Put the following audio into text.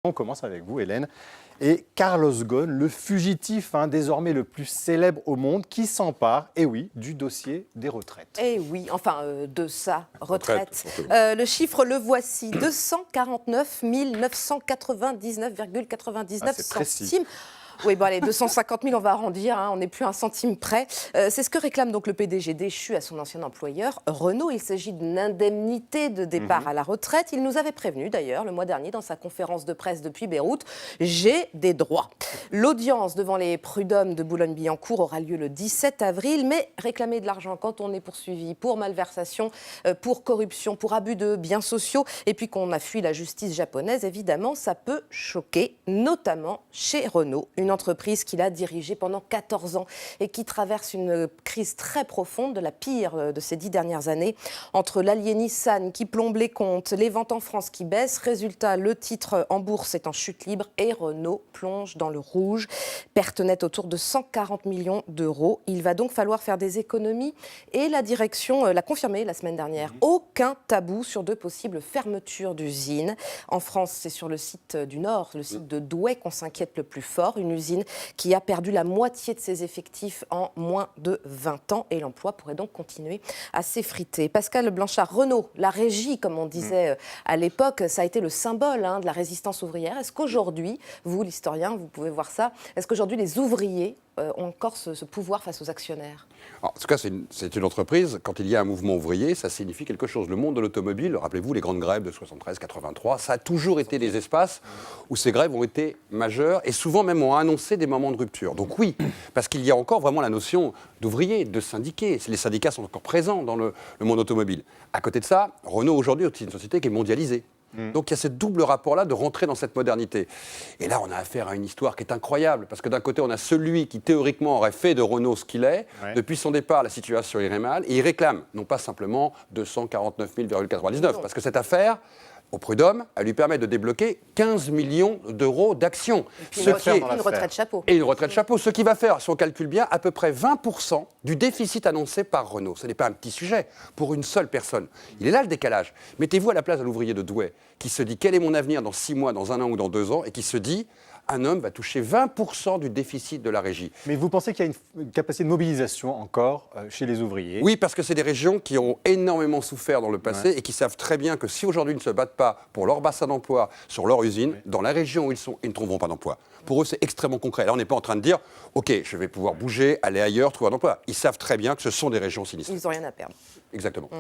On commence avec vous, Hélène. Et Carlos Ghosn, le fugitif désormais le plus célèbre au monde, qui s'empare, et oui, du dossier des retraites. Eh oui, enfin, de sa retraite. Le chiffre, le voici, 249 999,99 centimes. Oui, bon allez, 250 000, on va arrondir, on n'est plus un centime près. C'est ce que réclame donc le PDG déchu à son ancien employeur, Renault. Il s'agit d'une indemnité de départ à la retraite. Il nous avait prévenu d'ailleurs le mois dernier dans sa conférence de presse depuis Beyrouth, j'ai des droits. L'audience devant les prud'hommes de Boulogne-Billancourt aura lieu le 17 avril, mais réclamer de l'argent quand on est poursuivi pour malversation, pour corruption, pour abus de biens sociaux, et puis qu'on a fui la justice japonaise, évidemment, ça peut choquer, notamment chez Renault, une entreprise qu'il a dirigée pendant 14 ans et qui traverse une crise très profonde, de la pire de ces 10 dernières années, entre l'allié Nissan qui plombe les comptes, les ventes en France qui baissent. Résultat, le titre en bourse est en chute libre et Renault plonge dans le rouge. Perte nette autour de 140 millions d'euros. Il va donc falloir faire des économies et la direction l'a confirmé la semaine dernière. Aucun tabou sur de possibles fermetures d'usines. En France, c'est sur le site du Nord, le site de Douai, qu'on s'inquiète le plus fort. Une usine qui a perdu la moitié de ses effectifs en moins de 20 ans et l'emploi pourrait donc continuer à s'effriter. Pascal Blanchard, Renault, la régie, comme on disait à l'époque, ça a été le symbole de la résistance ouvrière. Est-ce qu'aujourd'hui, vous, l'historien, vous pouvez voir ça, est-ce qu'aujourd'hui les ouvriers ont encore ce pouvoir face aux actionnaires? En tout cas, c'est une entreprise, quand il y a un mouvement ouvrier, ça signifie quelque chose. Le monde de l'automobile, rappelez-vous les grandes grèves de 73-83, ça a toujours été des espaces où ces grèves ont été majeures et souvent même ont annoncé des moments de rupture. Donc oui, parce qu'il y a encore vraiment la notion d'ouvrier, de syndiqué. Les syndicats sont encore présents dans le monde automobile. À côté de ça, Renault aujourd'hui est une société qui est mondialisée. Donc il y a ce double rapport-là de rentrer dans cette modernité. Et là, on a affaire à une histoire qui est incroyable, parce que d'un côté, on a celui qui théoriquement aurait fait de Renault ce qu'il est. Depuis son départ, la situation irait mal, et il réclame, non pas simplement 249 000,99, parce que cette affaire, au prud'homme, elle lui permet de débloquer 15 millions d'euros d'actions. Une retraite chapeau. Et une retraite chapeau, ce qui va faire, si on calcule bien, à peu près 20% du déficit annoncé par Renault. Ce n'est pas un petit sujet pour une seule personne. Il est là le décalage. Mettez-vous à la place de l'ouvrier de Douai qui se dit quel est mon avenir dans 6 mois, dans 1 an ou dans 2 ans, et qui se dit un homme va toucher 20% du déficit de la régie. Mais vous pensez qu'il y a une capacité de mobilisation encore chez les ouvriers? Oui, parce que c'est des régions qui ont énormément souffert dans le passé et qui savent très bien que si aujourd'hui ils ne se battent pas pour leur bassin d'emploi sur leur usine, dans la région où ils sont, ils ne trouveront pas d'emploi. Pour eux, c'est extrêmement concret. Là, on n'est pas en train de dire « Ok, je vais pouvoir bouger, aller ailleurs, trouver un emploi ». Ils savent très bien que ce sont des régions sinistres. Ils n'ont rien à perdre. Exactement.